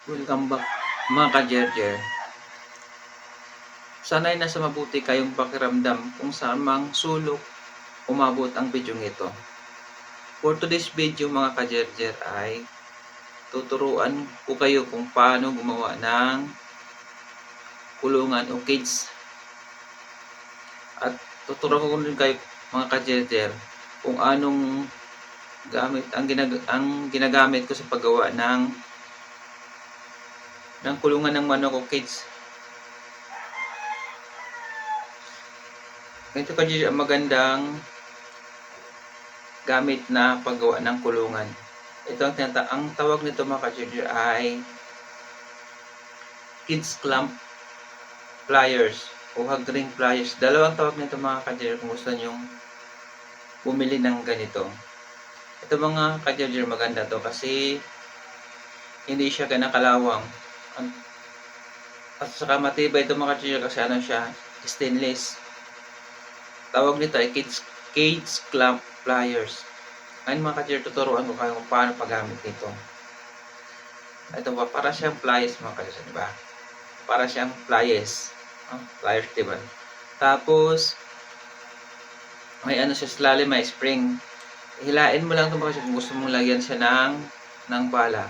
Welcome back mga ka-Jerjer. Sana'y nasa mabuti kayong pakiramdam kung saan mang sulok umabot ang bidyong ito. For today's video mga ka-Jerjer ay tuturuan ko kayo kung paano gumawa ng kulungan o cage. At tuturuan ko rin kayo mga ka-Jerjer kung anong gamit ang ginagamit ko sa paggawa ng kulungan ng manok o cage. Ganito ka-Jerjer ang magandang gamit na paggawa ng kulungan. Ito ang tawag nito mga ka-Jerjer ay kids clamp pliers o hog ring pliers. Dalawang tawag nito mga ka-Jerjer kung gusto nyong bumili ng ganito. Ito mga ka-Jerjer maganda to kasi hindi siya kinakalawang. At saka matibay ito mga ka-Jerjer kasi ano siya, stainless. Tawag nito ay cage clamp pliers. Ngayon mga ka-Jerjer, tuturuan ko kayo kung paano paggamit nito. Ito ba, para siyang pliers mga ka-Jerjer, diba? Para siyang pliers. Pliers, diba? Tapos, may ano siya, slalim, may spring. Hilain mo lang ito mga ka-Jerjer kung gusto mong lagyan siya ng bala.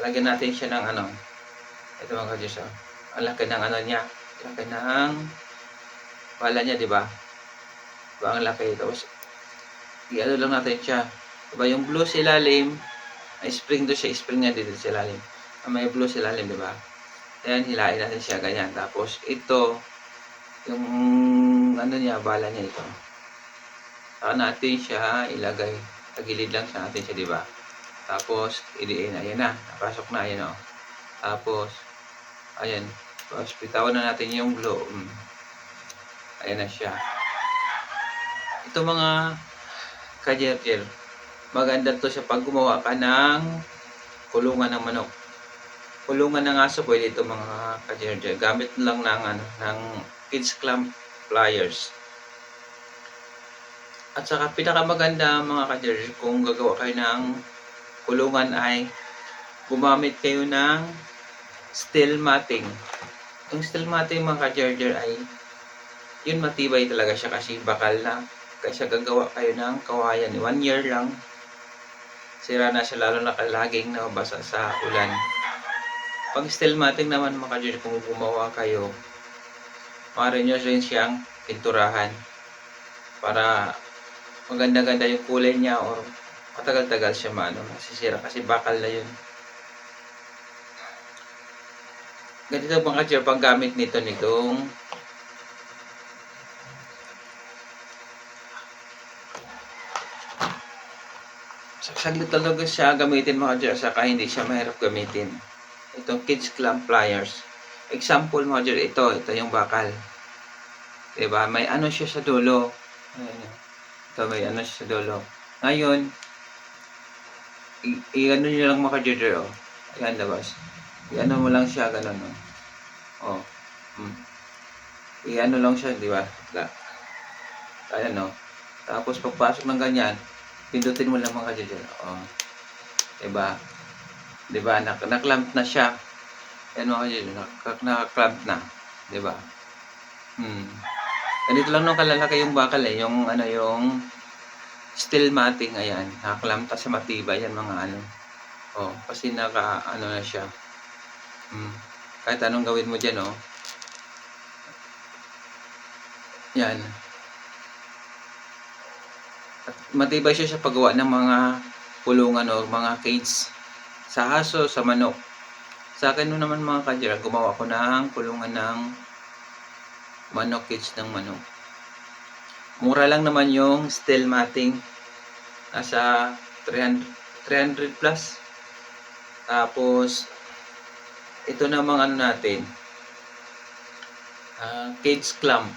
Lagyan natin siya ng ano. Ito mga ka-Jerjer, ang laki ng ano niya. Laki ng bala niya, diba? Diba ang laki? Tapos, i-ano lang natin siya. Diba yung blue sa ilalim, may spring doon siya, spring niya dito sa ilalim. May blue sa ilalim, diba? Ayan, hilain natin siya, ganyan. Tapos, ito, yung ano niya, bala niya ito. Saka natin siya ilagay. Tagilid lang siya natin siya, diba? Tapos, idiin, ayan na. Napasok na, ayan o. Tapos, ayan. Tapos, bitawan na natin yung blue. Ayan na siya. Ito mga ka-Jerjer, maganda to sa pag gumawa ka ng kulungan ng manok. Kulungan ng aso, pwede ito mga ka-Jerjer. Gamit lang ng kids clamp pliers. At saka pinakamaganda mga ka-Jerjer kung gagawa kayo ng kulungan ay gumamit kayo ng steel matting. Yung steel matting mga ka-Jerjer ay yun matibay talaga siya kasi bakal na. Kasi gagawa kayo ng kawayan. 1 year lang. Sira na siya lalo na laging nabasa sa ulan. Pag steel matting naman mga ka-Jerjer, kung gumawa kayo, maaari nyo rin siyang pinturahan para maganda-ganda yung kulay niya or matagal-tagal siya masisira kasi bakal na yun. Ganito mga ka-Jerjer, paggamit nitong saglit talaga siya gamitin mga ka-Jerjer, saka hindi siya mahirap gamitin. Itong kids clamp pliers. Example mga ka-Jerjer, ito yung bakal. Diba? May ano siya sa dulo. Ito may ano siya sa dulo. Ngayon, i-ano nyo lang mga ka-Jerjer, oh. Ayan, labas. I-ano mo lang siya, ganun, oh. I-ano lang siya, diba? Ayan, oh. Tapos, pagpasok ng ganyan, pindutin mo lang mga ka-Jerjer, oh. Diba? Diba? Naklamp na siya. Ayan mga ka-Jerjer, nakaklamp na. Diba? Ganito lang nung kalalaki yung bakal yung ano yung steel matting, ayan, nakaklamp siya matibay yan mga ano. Oh, kasi naka ano na siya. Kahit anong gawin mo diyan, oh. Yan. At matibay siya sa paggawa ng mga kulungan o mga cage sa aso, sa manok. Sa akin naman mga ka-Jerjer, gumawa ko ng kulungan ng manok, cage ng manok. Mura lang naman yung steel matting. Nasa 300 plus. Tapos, ito namang ano natin, cage clamp.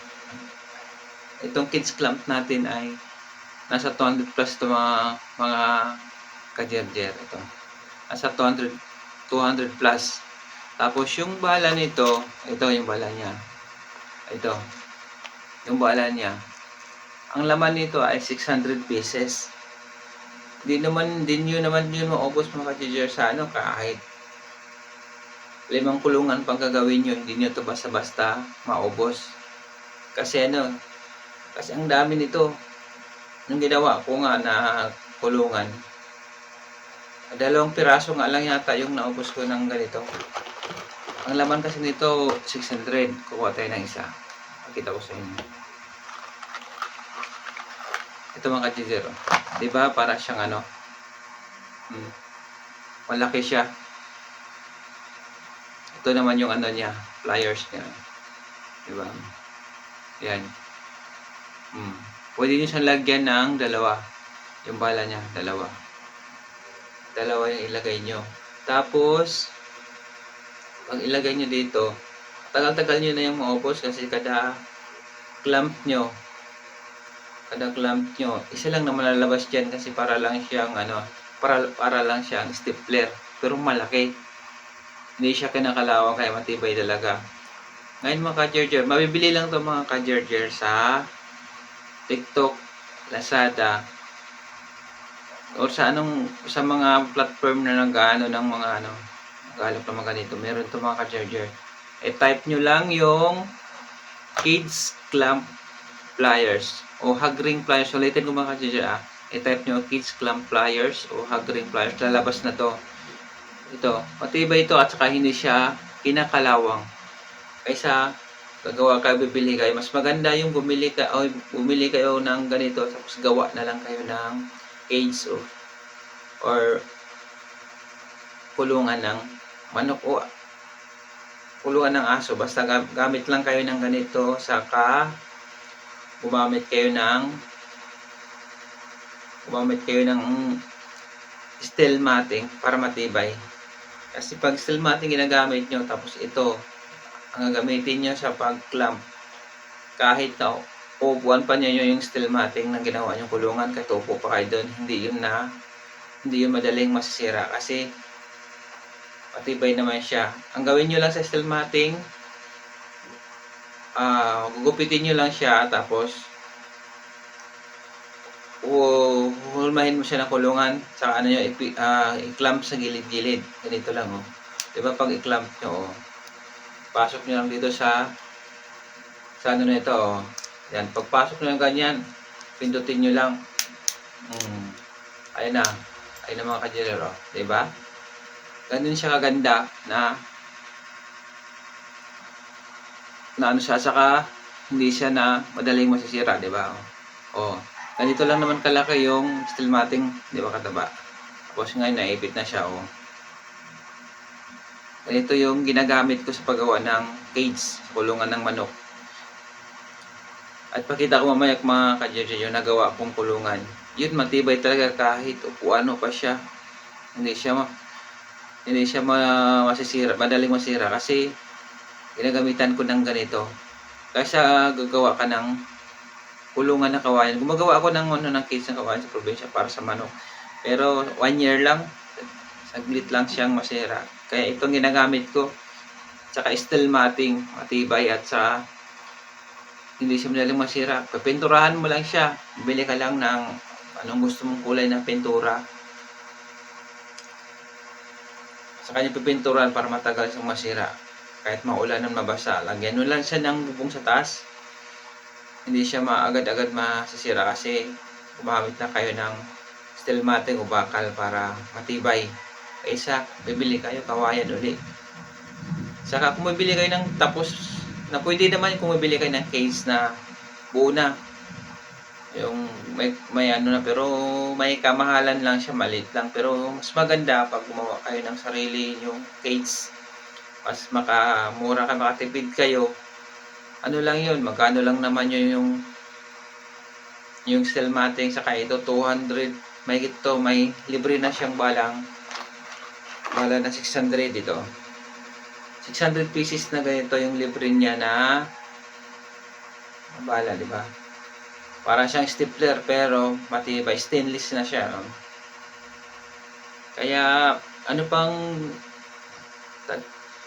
Itong cage clamp natin ay nasa 200 plus ito mga ka-Jerjer. Ito. Nasa 200 plus. Tapos, yung bala nito, ito yung bala niya. Ito. Yung bala niya. Ang laman nito ay 600 pieces. Din yun naman maubos mga ka-Jerjer sa ano kahit 5 kulungan pang gagawin nyo, hindi nyo to basta-basta maubos. Kasi kasi ang dami nito. Nung ginawa ko nga na kulungan, 2 piraso nga lang yata yung naubos ko ng ganito. Ang laman kasi nito 600. Kukuha tayo ng isa. Pakita ko sa inyo. Ito mga ka-jizero. Diba para siyang malaki siya. Ito naman yung niya, pliers niya. Diba? Yan. Pwede nyo siyang lagyan ng 2. Yung bala niya, 2. 2 yung ilagay nyo. Tapos, pag ilagay nyo dito, tagal-tagal nyo na yung maubos kasi kada clamp nyo, isa lang na malalabas dyan kasi para lang siyang para lang siyang stapler. Pero malaki. Hindi siya kinakalawang kaya matibay talaga. Ngayon mga ka-charger, mabibili lang to mga ka-charger sa TikTok, Lazada, o sa mga platform na nag-ano ng mga naghalap ng mga ganito. Meron to mga ka-charger. Type nyo lang yung Kids Clamp Pliers o Hug Ring Pliers. Ulitin ko mga ka-charger type nyo Kids Clamp Pliers o Hug Ring Pliers. Lalabas na to. Ito, matibay ito at saka hindi siya kinakalawang. Kaysa gagawa kayo, bibili kayo. Mas maganda yung bumili kayo ng ganito tapos gawa na lang kayo ng cage or kulungan ng manok o kulungan ng aso. Basta gamit lang kayo ng ganito, saka gumamit kayo ng steel matting para matibay. Kasi pag steel matting ginagamit nyo, tapos ito ang gagamitin nyo sa pag-clamp, kahit na upuan pa nyo yung steel matting na ginawa nyo kulungan, kahit upo pa kayo doon, hindi yun madaling masisira kasi matibay naman siya. Ang gawin nyo lang sa steel matting, gugupitin nyo lang siya, tapos hulmahin mo siya ng kulungan, saka i-clamp sa gilid-gilid. Ganito lang diba pag i-clamp nyo pasok nyo lang dito sa nito yan, pagpasok nyo lang ganyan, pindutin nyo lang. Ayun na mga ka-jizero, diba? Ganun siya kaganda na siya, saka hindi siya na madaling masisira, diba? Ganito lang naman kalaki yung steel matting, di ba kataba? Tapos ngayon naipit na siya Ganito yung ginagamit ko sa paggawa ng cage, kulungan ng manok. At pakita ko mamaya mga ka-jizero yung nagawa kong kulungan. Yun, matibay talaga kahit upuan pa siya. Hindi siya masisira, madaling masira kasi ginagamitan ko ng ganito. Kaysa gagawa ka ng kulungan na kawayan. Gumagawa ako ng cage ng kawayan sa probinsya para sa manok. Pero 1 year lang, saglit lang siyang masira. Kaya itong ginagamit ko, tsaka steel matting, matibay at sa hindi siya madaling masira. Pipinturahan mo lang siya. Bili ka lang ng anong gusto mong kulay ng pintura. Sa kanya pipinturahan para matagal siyang masira. Kahit maulan ng mabasa. Lagyan mo lang siya ng bubong sa taas. Hindi siya agad-agad masisira kasi gumamit na kayo ng steel matting o bakal para matibay. Kaysa bibili kayo kawayan ulit. Saka kung bibili kayo ng tapos na, pwede naman kung bibili kayo ng case na buo na. Yung may pero may kamahalan lang siya, maliit lang. Pero mas maganda pag gumawa kayo ng sarili yung cage. Mas makamura ka, makatipid kayo. Lang yun, magkano lang naman yung steel matting, saka ito 200, may libre na siyang bala na 600 dito. 600 pieces na ganito yung libre niya na bala, di ba? Para siyang stapler pero matibay, stainless na siya. Kaya pang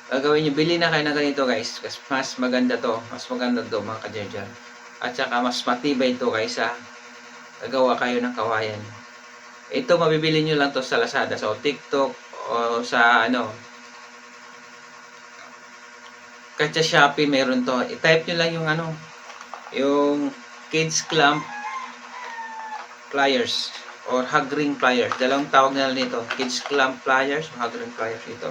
gagawin nyo, bili na kayo na ganito guys. Mas maganda to mga ka-jizero. At saka mas matibay to kaysa gagawa kayo ng kawayan. Ito mabibili nyo lang to sa Lazada, sa TikTok o sa Kahit sa Shopee meron to. I-type nyo lang yung ano, yung kids clamp pliers or hog ring pliers. Dalawang tawag nila nito. Kids clamp pliers o hog ring pliers ito.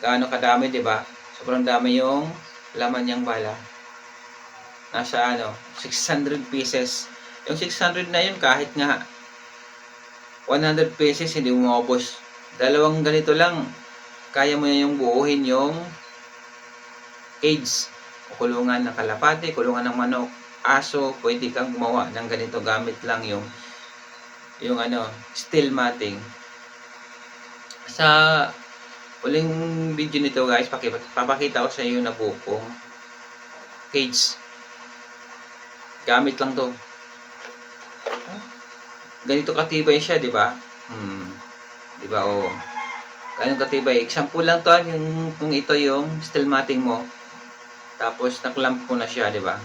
Gaano kadami, di ba? Sobrang dami yung laman niyang bala. Nasa ano, 600 pieces. Yung 600 na yun, kahit nga 100 pieces, hindi mo maubos. Dalawang ganito lang, kaya mo na yung buuhin yung cage o kulungan ng kalapate, kulungan ng manok, aso. Pwede kang gumawa ng ganito gamit lang yung ano, steel matting. Sa uling video nito guys, papakita ko sa iyo na buo cage. Gamit lang to. Ganito katibay siya, di ba? Di ba? Oh. Ganito katibay. Example lang to, yung kung ito yung steel matting mo. Tapos naklamp mo na siya, di ba?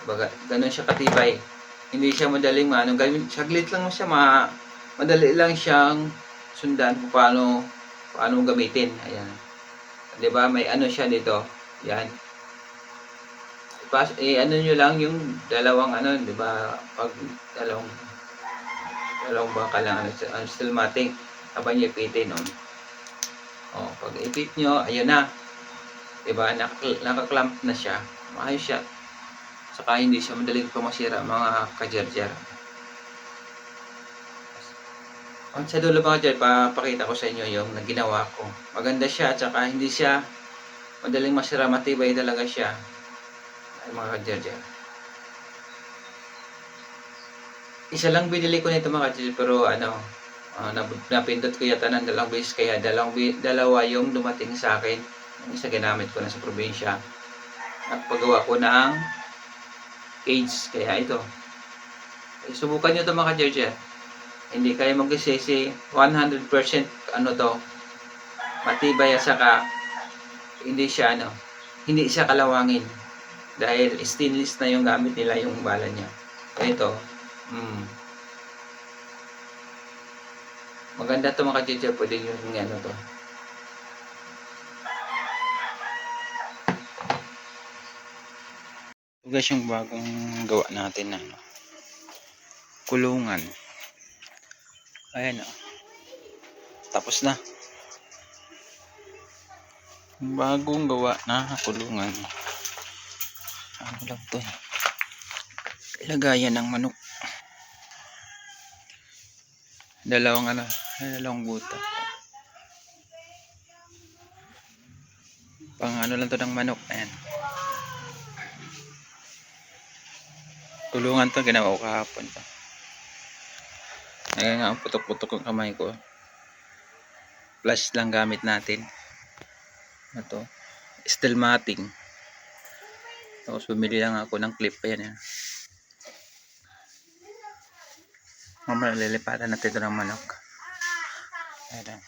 Diba, ganun siya katibay. Hindi siya madaling saglit lang siya, madali lang siyang sundan kung paano gamitin. Ayan. 'Di ba? May ano siya dito. Yan. Ano niyo lang yung dalawang ano, 'di ba? Pag dalawang bakal lang ano, steel matting. Habang niyo ipitin, no? Oh, pag ipit niyo, ayun na. 'Di ba? Nakaklamp na siya. Maayos siya. Saka hindi siya madaling pumasira mga kajerjer. Sa dulo mga dyan, papakita ko sa inyo yung ginawa ko. Maganda siya at saka hindi siya madaling masira, matibay talaga siya. Ay mga kajerjer. Isa lang binili ko nito mga kajerjer, pero ano, napindot ko yata ng dalawang beses, kaya dalawa yung dumating sa akin. Yung isa ginamit ko na sa probinsya. At paggawa ko ng cage, kaya ito. Subukan nyo ito mga kajerjer. Hindi kayo magsisisi, 100% ano to, matibay at saka hindi siya kalawangin dahil stainless na yung gamit nila, yung bala niya. Ito, maganda to mga kajerjer, pwede yung ano to. Guys, yung bagong gawa natin na kulungan. Ayan o. Tapos na. Bagong gawa na kulungan. Ano lang to eh. Lagayan ng manok. Dalawang buta. Pang ano lang to ng manok. Ayan. Kulungan to, ginawa ko kahapon to. Ayan nga, putok-putok yung kamay ko. Flash lang gamit natin. Ito, steel matting. Tapos bumili lang ako ng clip. Ayan yan. Mamaya lilipatan natin ito ng manok. Ayan.